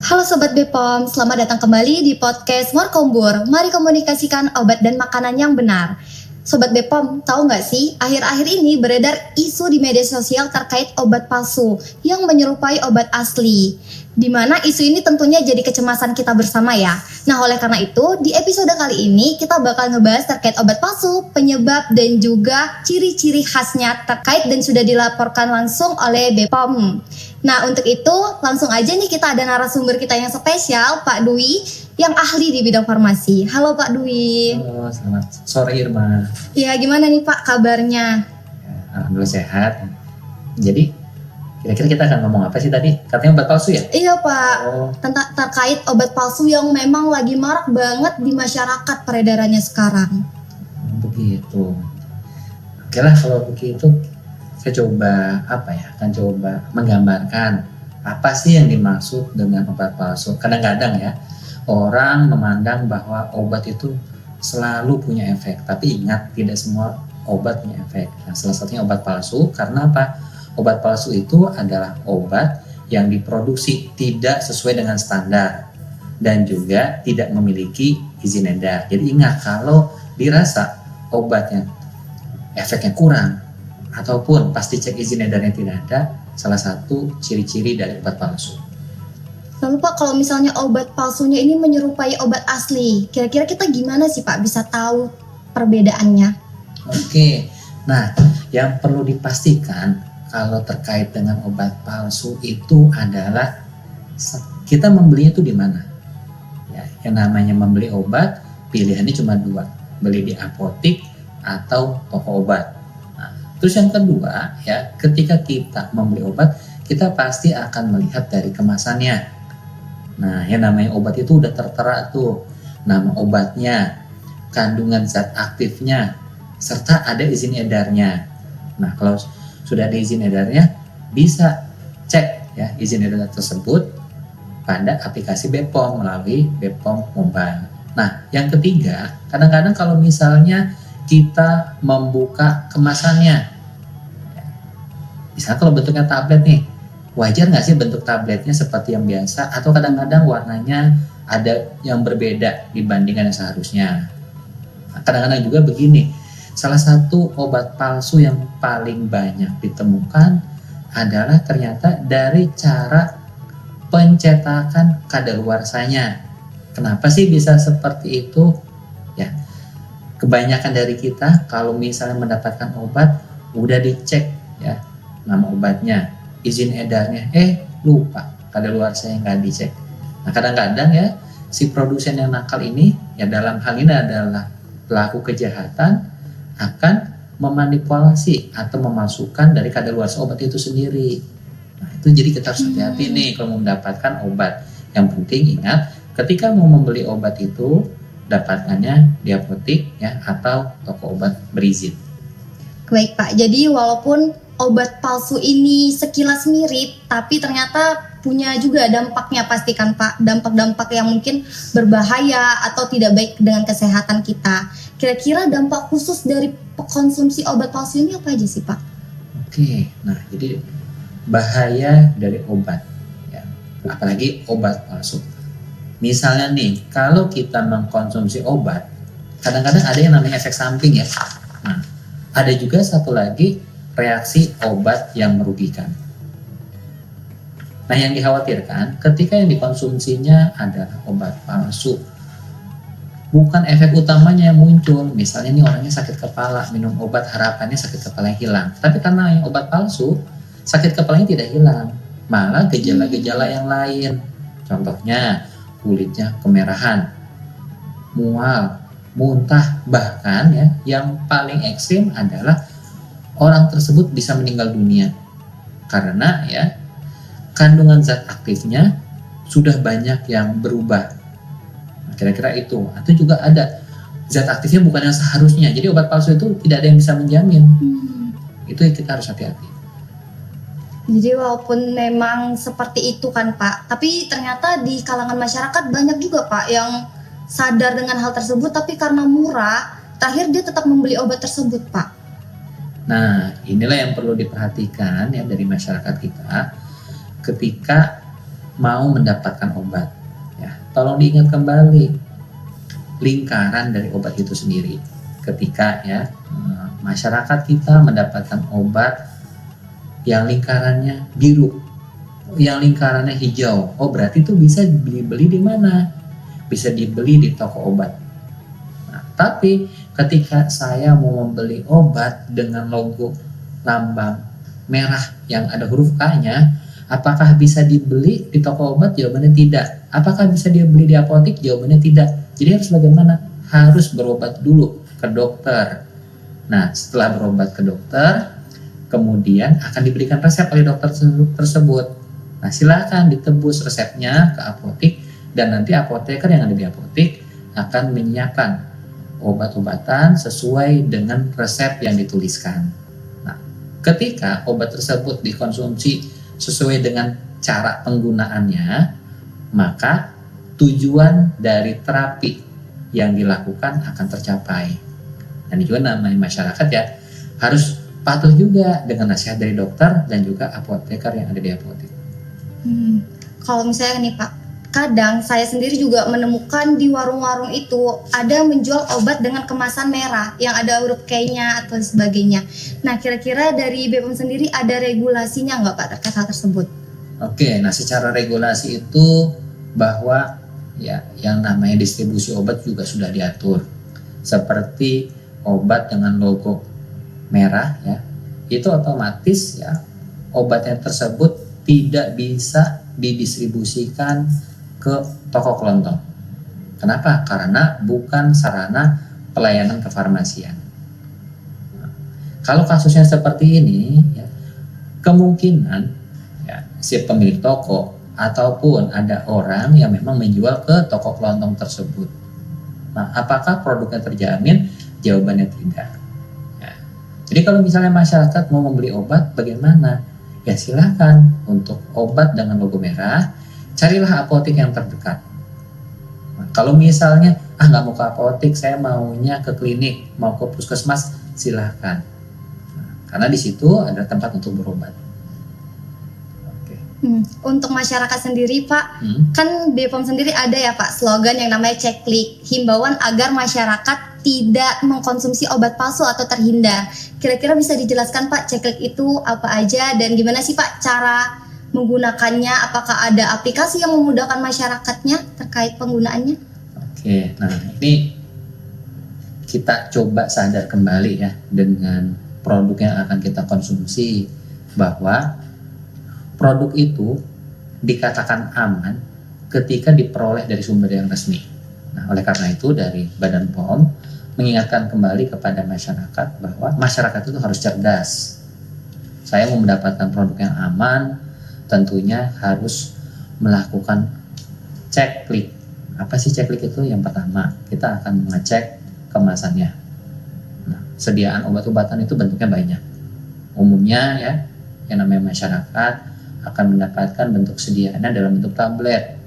Halo Sobat Bepom, selamat datang kembali di podcast Markombur. Mari komunikasikan obat dan makanan yang benar. Sobat Bepom, tahu nggak sih, akhir-akhir ini beredar isu di media sosial terkait obat palsu yang menyerupai obat asli. Di mana isu ini tentunya jadi kecemasan kita bersama ya. Nah, oleh karena itu, di episode kali ini kita bakal ngebahas terkait obat palsu, penyebab dan juga ciri-ciri khasnya terkait dan sudah dilaporkan langsung oleh Bepom. Nah, untuk itu langsung aja nih kita ada narasumber kita yang spesial, Pak Dwi, yang ahli di bidang farmasi. Halo Pak Dwi. Halo, selamat sore Irma. Ya, gimana nih Pak kabarnya? Alhamdulillah sehat. Jadi, kira-kira kita akan ngomong apa sih tadi? Katanya obat palsu ya? Iya Pak, Oh, terkait obat palsu yang memang lagi marak banget di masyarakat peredarannya sekarang. begitu. Oke lah kalau begitu, saya coba akan coba menggambarkan apa sih yang dimaksud dengan obat palsu. Kadang-kadang ya, orang memandang bahwa obat itu selalu punya efek. Tapi ingat, tidak semua obat punya efek. Nah, salah satunya obat palsu. Karena apa? Obat palsu itu adalah obat yang diproduksi tidak sesuai dengan standar dan juga tidak memiliki izin edar. Jadi ingat, kalau dirasa obatnya efeknya kurang ataupun pas dicek izin edarnya tidak ada, salah satu ciri-ciri dari obat palsu. Lalu Pak, kalau misalnya obat palsunya ini menyerupai obat asli, kira-kira kita gimana sih Pak bisa tahu perbedaannya? Oke, nah yang perlu dipastikan kalau terkait dengan obat palsu itu adalah kita membelinya itu di mana. Ya, yang namanya membeli obat pilihannya cuma dua, beli di apotik atau toko obat. Nah, terus yang kedua ya, ketika kita membeli obat kita pasti akan melihat dari kemasannya. Nah, yang namanya obat itu udah tertera tuh nama obatnya, kandungan zat aktifnya, serta ada izin edarnya. Nah, kalau sudah ada izin edarnya, bisa cek ya izin edar tersebut pada aplikasi Bepom melalui Bepom Mobile. Nah, yang ketiga, kadang-kadang kalau misalnya kita membuka kemasannya, misalnya kalau bentuknya tablet nih, wajar nggak sih bentuk tabletnya seperti yang biasa, atau kadang-kadang warnanya ada yang berbeda dibandingkan yang seharusnya. Nah, kadang-kadang juga begini, salah satu obat palsu yang paling banyak ditemukan adalah ternyata dari cara pencetakan kadaluarsanya. Kenapa sih bisa seperti itu? Ya, kebanyakan dari kita kalau misalnya mendapatkan obat udah dicek ya nama obatnya, izin edarnya, lupa kadaluarsanya nggak dicek. Nah, kadang-kadang ya si produsen yang nakal ini ya dalam hal ini adalah pelaku kejahatan akan memanipulasi atau memasukkan dari kadaluarsa obat itu sendiri. Nah, itu jadi kita harus hati-hati nih kalau mau mendapatkan obat. Yang penting ingat, ketika mau membeli obat itu dapatkannya di apotik ya atau toko obat berizin. Baik Pak, jadi walaupun obat palsu ini sekilas mirip, tapi ternyata punya juga dampaknya pastikan Pak, dampak-dampak yang mungkin berbahaya atau tidak baik dengan kesehatan kita. Kira-kira dampak khusus dari konsumsi obat palsu ini apa aja sih Pak? Oke, nah jadi bahaya dari obat ya, apalagi obat palsu. Misalnya nih, kalau kita mengkonsumsi obat, kadang-kadang ada yang namanya efek samping ya. Nah, ada juga satu lagi reaksi obat yang merugikan. Nah, yang dikhawatirkan ketika yang dikonsumsinya adalah obat palsu, bukan efek utamanya yang muncul. Misalnya nih orangnya sakit kepala, minum obat harapannya sakit kepala yang hilang. Tapi karena yang obat palsu, sakit kepalanya tidak hilang, malah gejala-gejala yang lain. Contohnya kulitnya kemerahan, mual, muntah, bahkan ya yang paling ekstrim adalah orang tersebut bisa meninggal dunia karena ya kandungan zat aktifnya sudah banyak yang berubah. Nah, kira-kira itu. Atau juga ada zat aktifnya bukan yang seharusnya. Jadi obat palsu itu tidak ada yang bisa menjamin. Itu yang kita harus hati-hati. Jadi walaupun memang seperti itu kan Pak, tapi ternyata di kalangan masyarakat banyak juga Pak yang sadar dengan hal tersebut, tapi karena murah, terakhir dia tetap membeli obat tersebut Pak. Nah, inilah yang perlu diperhatikan ya dari masyarakat kita ketika mau mendapatkan obat, ya, tolong diingat kembali lingkaran dari obat itu sendiri. Ketika ya masyarakat kita mendapatkan obat yang lingkarannya biru, yang lingkarannya hijau, oh berarti itu bisa dibeli di mana? Bisa dibeli di toko obat. Nah, tapi ketika saya mau membeli obat dengan logo lambang merah yang ada huruf K-nya, apakah bisa dibeli di toko obat? Jawabannya tidak. Apakah bisa dibeli di apotek? Jawabannya tidak. Jadi harus bagaimana? Harus berobat dulu ke dokter. Nah, setelah berobat ke dokter, kemudian akan diberikan resep oleh dokter tersebut. Nah, silakan ditebus resepnya ke apotek, dan nanti apoteker yang ada di apotek akan menyiapkan obat-obatan sesuai dengan resep yang dituliskan. Nah, ketika obat tersebut dikonsumsi sesuai dengan cara penggunaannya, maka tujuan dari terapi yang dilakukan akan tercapai. Dan juga namanya masyarakat ya harus patuh juga dengan nasihat dari dokter dan juga apoteker yang ada di apotek. Kalau misalnya nih Pak, kadang saya sendiri juga menemukan di warung-warung itu ada menjual obat dengan kemasan merah yang ada huruf K-nya atau sebagainya. Nah, kira-kira dari BPOM sendiri ada regulasinya nggak Pak terkait hal tersebut? Oke, nah secara regulasi itu bahwa ya yang namanya distribusi obat juga sudah diatur. Seperti obat dengan logo merah ya, itu otomatis ya obatnya tersebut tidak bisa didistribusikan ke toko kelontong. Kenapa? Karena bukan sarana pelayanan kefarmasian. Nah, kalau kasusnya seperti ini, ya, kemungkinan ya, si pemilik toko ataupun ada orang yang memang menjual ke toko kelontong tersebut. Nah, apakah produknya terjamin? Jawabannya tidak. Ya. Jadi kalau misalnya masyarakat mau membeli obat, bagaimana? Ya silakan untuk obat dengan logo merah, carilah apotek yang terdekat. Nah, kalau misalnya nggak mau ke apotek, saya maunya ke klinik, mau ke puskesmas, silahkan. Nah, karena di situ ada tempat untuk berobat. Untuk masyarakat sendiri Pak, kan BPOM sendiri ada ya Pak slogan yang namanya ceklik, himbauan agar masyarakat tidak mengkonsumsi obat palsu atau terhindar. Kira-kira bisa dijelaskan Pak ceklik itu apa aja dan gimana sih Pak cara menggunakannya? Apakah ada aplikasi yang memudahkan masyarakatnya terkait penggunaannya? Oke, nah ini kita coba sadar kembali ya dengan produk yang akan kita konsumsi, bahwa produk itu dikatakan aman ketika diperoleh dari sumber yang resmi. Nah, oleh karena itu dari Badan POM mengingatkan kembali kepada masyarakat bahwa masyarakat itu harus cerdas. Saya mau mendapatkan produk yang aman, tentunya harus melakukan ceklik. Apa sih ceklik itu? Yang pertama, kita akan mengecek kemasannya. Nah, sediaan obat-obatan itu bentuknya banyak. Umumnya ya, yang namanya masyarakat akan mendapatkan bentuk sediaannya dalam bentuk tablet,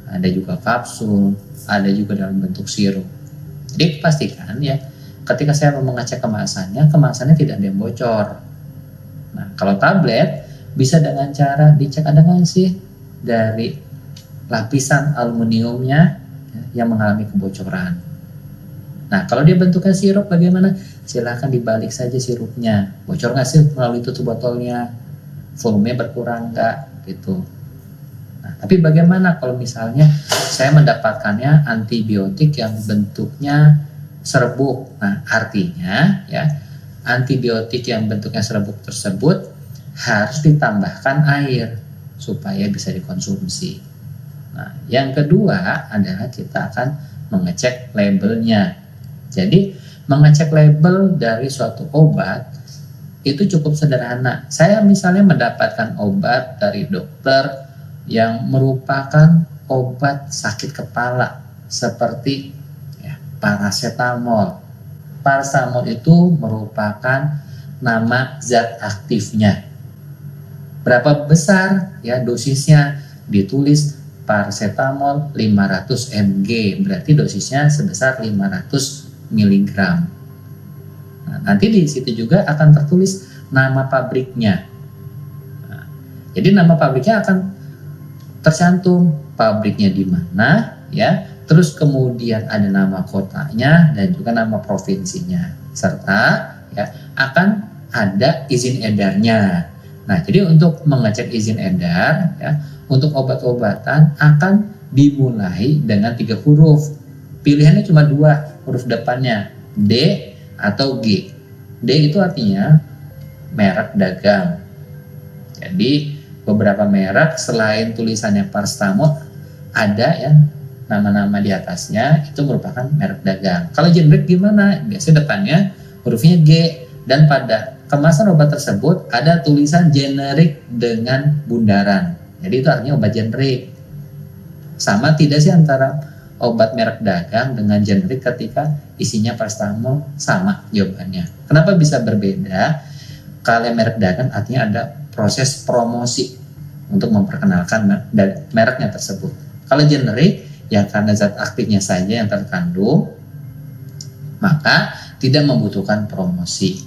ada juga kapsul, ada juga dalam bentuk sirup. Jadi pastikan ya, ketika saya mau mengecek kemasannya tidak ada yang bocor. Nah, kalau tablet bisa dengan cara dicek ada nggak sih dari lapisan aluminiumnya yang mengalami kebocoran. Nah, kalau dia bentuknya sirup bagaimana? Silahkan dibalik saja sirupnya. Bocor nggak sih melalui tutup botolnya? Volumenya berkurang nggak? Gitu. Nah, tapi bagaimana kalau misalnya saya mendapatkannya antibiotik yang bentuknya serbuk? Nah, artinya ya antibiotik yang bentuknya serbuk tersebut harus ditambahkan air supaya bisa dikonsumsi. Nah, yang kedua adalah kita akan mengecek labelnya. Jadi mengecek label dari suatu obat itu cukup sederhana. Saya misalnya mendapatkan obat dari dokter yang merupakan obat sakit kepala seperti ya, paracetamol. Paracetamol itu merupakan nama zat aktifnya. Berapa besar ya dosisnya? Ditulis paracetamol 500 mg, berarti dosisnya sebesar 500 mg. Nah, nanti di situ juga akan tertulis nama pabriknya. Nah, jadi nama pabriknya akan tercantum pabriknya di mana, ya, terus kemudian ada nama kotanya dan juga nama provinsinya, serta ya akan ada izin edarnya. Nah, jadi untuk mengecek izin edar, ya, untuk obat-obatan akan dimulai dengan 3 huruf. Pilihannya cuma 2 huruf depannya, D atau G. D itu artinya merek dagang. Jadi beberapa merek selain tulisannya paracetamol ada ya nama-nama di atasnya itu merupakan merek dagang. Kalau generik gimana? Biasanya depannya hurufnya G dan pada kemasan obat tersebut ada tulisan generik dengan bundaran. Jadi itu artinya obat generik. Sama tidak sih antara obat merek dagang dengan generik ketika isinya paracetamol? Sama jawabannya. Kenapa bisa berbeda? Kalau merek dagang artinya ada proses promosi untuk memperkenalkan mereknya tersebut. Kalau generik ya karena zat aktifnya saja yang terkandung, maka tidak membutuhkan promosi.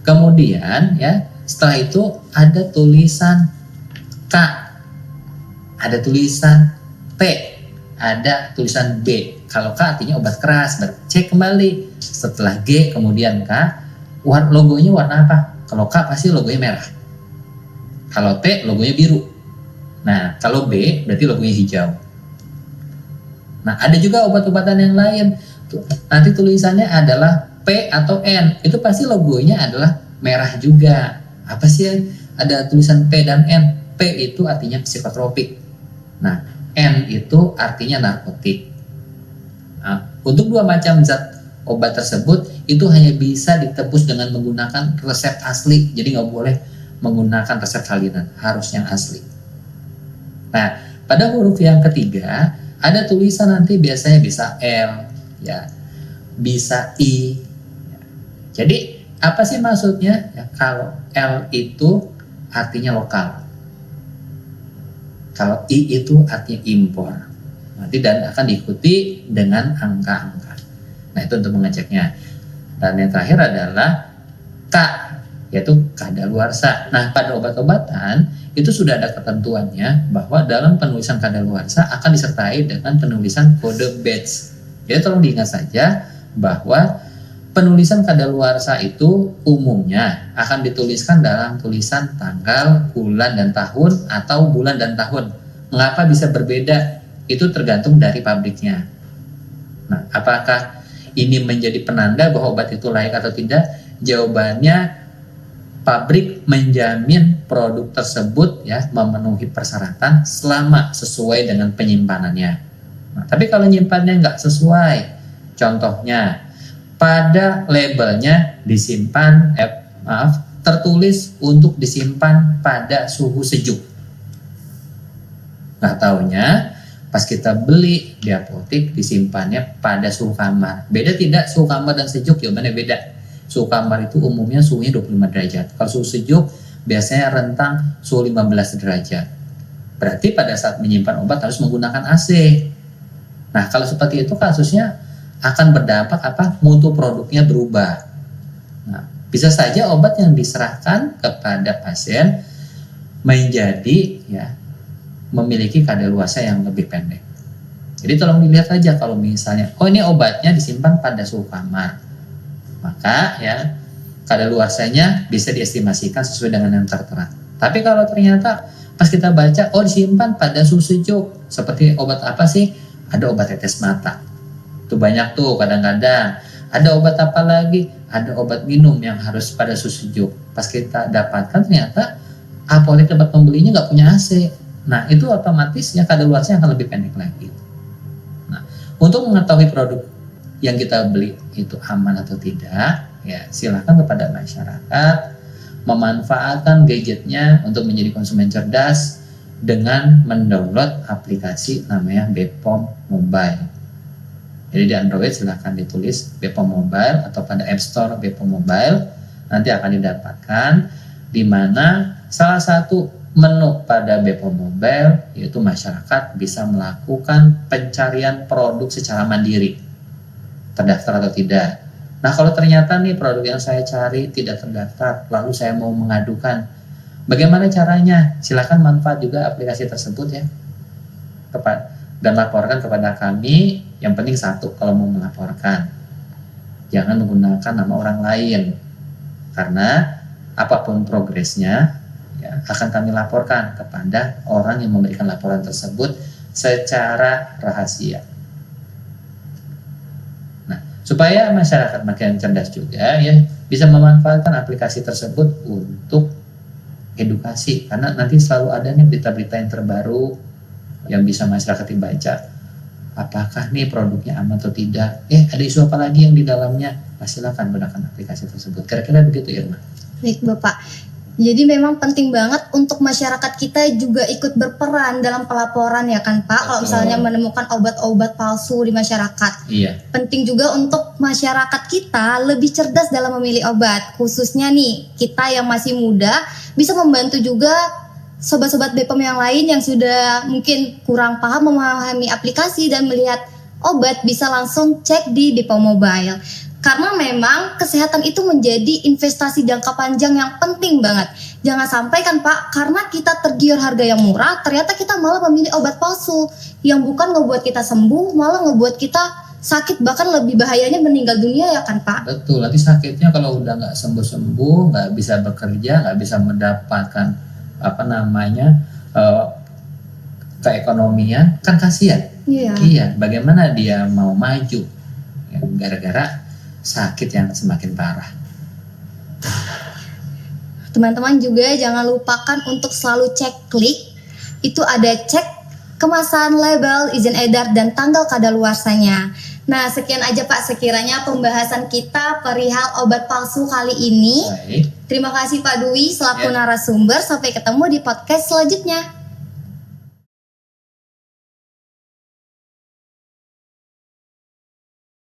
Kemudian ya setelah itu ada tulisan K, ada tulisan P, ada tulisan B. Kalau K artinya obat keras, cek kembali. Setelah G kemudian K, logonya warna apa? Kalau K pasti logonya merah. Kalau T logonya biru. Nah, kalau B berarti logonya hijau. Nah, ada juga obat-obatan yang lain. Nanti tulisannya adalah P atau N. Itu pasti logonya adalah merah juga. Apa sih? Ada tulisan P dan N. P itu artinya psikotropik. Nah, N itu artinya narkotik. Nah, untuk 2 macam zat obat tersebut itu hanya bisa ditebus dengan menggunakan resep asli. Jadi nggak boleh menggunakan resep salinan, harus yang asli. Nah, pada huruf yang ketiga ada tulisan nanti biasanya bisa L, ya, bisa I. Jadi apa sih maksudnya? Ya, kalau L itu artinya lokal, kalau I itu artinya impor. Nanti dan akan diikuti dengan angka-angka. Nah, itu untuk mengeceknya. Dan yang terakhir adalah K, yaitu kadaluarsa. Nah, pada obat-obatan itu sudah ada ketentuannya bahwa dalam penulisan kadaluarsa akan disertai dengan penulisan kode batch. Jadi tolong diingat saja bahwa penulisan kadaluarsa itu umumnya akan dituliskan dalam tulisan tanggal, bulan, dan tahun atau bulan dan tahun. Mengapa bisa berbeda? Itu tergantung dari pabriknya. Nah, apakah ini menjadi penanda bahwa obat itu layak atau tidak? Jawabannya, pabrik menjamin produk tersebut ya memenuhi persyaratan selama sesuai dengan penyimpanannya. Nah, tapi kalau nyimpannya nggak sesuai, contohnya pada labelnya disimpan, tertulis untuk disimpan pada suhu sejuk. Nggak taunya pas kita beli di apotek disimpannya pada suhu kamar. Beda tidak suhu kamar dan sejuk? Jawabannya beda. Suhu kamar itu umumnya suhunya 25 derajat. Kalau suhu sejuk biasanya rentang suhu 15 derajat. Berarti pada saat menyimpan obat harus menggunakan AC. Nah, kalau seperti itu kasusnya akan berdampak apa? Mutu produknya berubah. Nah, bisa saja obat yang diserahkan kepada pasien menjadi ya memiliki kadaluarsa yang lebih pendek. Jadi tolong dilihat aja kalau misalnya, oh ini obatnya disimpan pada suhu kamar, maka ya kadaluarsanya bisa diestimasikan sesuai dengan yang tertera. Tapi kalau ternyata pas kita baca, oh disimpan pada suhu sejuk, seperti obat apa sih? Ada obat tetes mata. Itu banyak tuh kadang-kadang. Ada obat apa lagi? Ada obat minum yang harus pada suhu sejuk. Pas kita dapatkan ternyata apotek tempat pembelinya nggak punya AC. Nah, itu otomatis ya kadaluarsanya akan lebih pendek lagi. Nah, untuk mengetahui produk yang kita beli itu aman atau tidak, ya silakan kepada masyarakat memanfaatkan gadgetnya untuk menjadi konsumen cerdas dengan mendownload aplikasi namanya Bepom Mobile. Jadi di Android silakan ditulis Bepom Mobile atau pada App Store Bepom Mobile, nanti akan didapatkan di mana salah satu menu pada Bepom Mobile yaitu masyarakat bisa melakukan pencarian produk secara mandiri, terdaftar atau tidak. Nah, kalau ternyata nih produk yang saya cari tidak terdaftar, lalu saya mau mengadukan, Bagaimana caranya? Silakan manfaat juga aplikasi tersebut ya. Dan laporkan kepada kami. Yang penting satu, kalau mau melaporkan, jangan menggunakan nama orang lain. Karena apapun progresnya ya, akan kami laporkan kepada orang yang memberikan laporan tersebut secara rahasia. Nah, supaya masyarakat makin cerdas juga ya, bisa memanfaatkan aplikasi tersebut untuk edukasi, karena nanti selalu ada nih berita-berita yang terbaru yang bisa masyarakat dibaca. Apakah nih produknya aman atau tidak? Ada isu apa lagi yang di dalamnya? Silakan gunakan aplikasi tersebut. Kira-kira begitu, Irma. Baik Bapak. Jadi memang penting banget untuk masyarakat kita juga ikut berperan dalam pelaporan ya kan Pak. Kalau misalnya menemukan obat-obat palsu di masyarakat. Iya. Penting juga untuk masyarakat kita lebih cerdas dalam memilih obat. Khususnya nih kita yang masih muda bisa membantu juga sobat-sobat BPOM yang lain yang sudah mungkin kurang paham memahami aplikasi dan melihat obat, bisa langsung cek di BPOM Mobile. Karena memang kesehatan itu menjadi investasi jangka panjang yang penting banget. Jangan sampai kan Pak, karena kita tergiur harga yang murah, ternyata kita malah memilih obat palsu yang bukan ngebuat kita sembuh, malah ngebuat kita sakit, bahkan lebih bahayanya meninggal dunia ya kan Pak? Betul, nanti sakitnya kalau udah nggak sembuh-sembuh, nggak bisa bekerja, nggak bisa mendapatkan keekonomian, kan kasihan. Iya, bagaimana dia mau maju ya, gara-gara sakit yang semakin parah. Teman-teman juga jangan lupakan untuk selalu cek klik. Itu ada cek kemasan, label, izin edar, dan tanggal kadaluarsanya. Nah, sekian aja Pak sekiranya pembahasan kita perihal obat palsu kali ini. Baik. Terima kasih Pak Dwi selaku narasumber. Sampai ketemu di podcast selanjutnya.